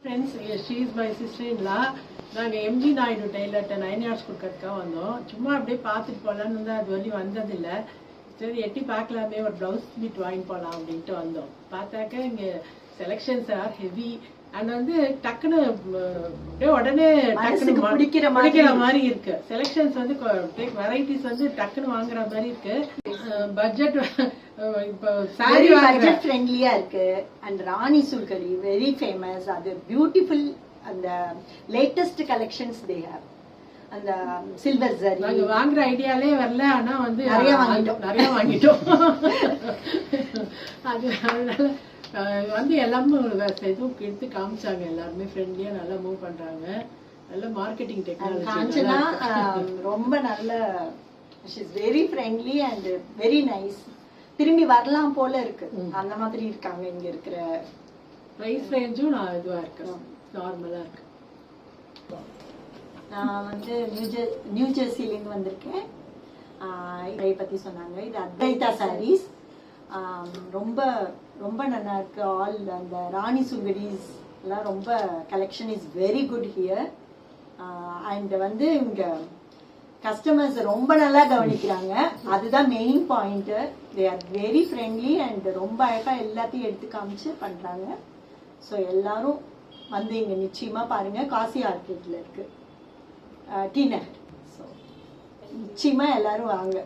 Friends, she is my sister-in-law. நாங்கள் MG Naidu டெய்லர்கிட்ட 9 yards கொடுக்கறதுக்காக வந்தோம். சும்மா அப்படியே பார்த்துட்டு போகலான்னு தான், அது வரையும் வந்ததில்லை. சரி எட்டி பார்க்கலாமே, ஒரு ப்ளவுஸ் பீட் வாங்கி போகலாம் அப்படின்ட்டு வந்தோம். பார்த்தாக்க இங்கே செலெக்ஷன்ஸ் ஆர் ஹெவி அண்ட் வந்து டக்குன்னு அப்படியே உடனே டக்குன்னு பிடிக்கிற மாதிரி இருக்கு. செலெக்ஷன்ஸ் வந்து வெரைட்டிஸ் வந்து டக்குன்னு வாங்குற மாதிரி இருக்கு. பட்ஜெட் இப்போ சாரி பட்ஜெட் ஃப்ரெண்ட்லியா இருக்கு. அண்ட் ராணி சுல்கடி வெரி ஃபேமஸ். அது பியூட்டிஃபுல். அந்த லேட்டஸ்ட் கலெக்ஷன்ஸ் தே ஹேவ். அந்த சில்வர் ஜரி நாங்க வாங்குற ஐடியாலே வரல. ஆனா வந்து நிறைய வாங்கிட்டோம். அது அதனால வந்து எல்லாமே இதுவும் எடுத்து காமிச்சாங்க. எல்லாருமே ஃப்ரெண்ட்லியா நல்லா மூவ் பண்றாங்க. நல்ல மார்க்கெட்டிங் டெக்னாலஜி. ரொம்ப நல்ல, she is very friendly and very nice. திரும்பி வரலாம் போல இருக்கு. அந்த மாதிரி இருக்காங்க. இங்க இருக்கிற பிரைஸ் ரேஞ்சும் நான் இதுவா இருக்கு, நார்மலா இருக்கு. நான் வந்து நியூ ஜெர்சிலேருந்து வந்திருக்கேன். இதை பத்தி சொன்னாங்க. இது அத்வைதா சாரீஸ். ரொம்ப ரொம்ப நல்லா இருக்கு. ஆல் அந்த ராணி சுங்கடிஸ் எல்லாம் ரொம்ப collection is very good here. And வந்து இங்க கஸ்டமர்ஸ் ரொம்ப நல்லா கவனிக்கிறாங்க. அதுதான் main point. They are very friendly and ரொம்ப அழகா எல்லாத்தையும் எடுத்து காமிச்சு பண்றாங்க. ஸோ எல்லாரும் வந்து இங்க நிச்சயமா பாருங்க. காசி ஆர்கிட்ல இருக்கு, டி நகர். ஸோ நிச்சயமா எல்லாரும் வாங்க.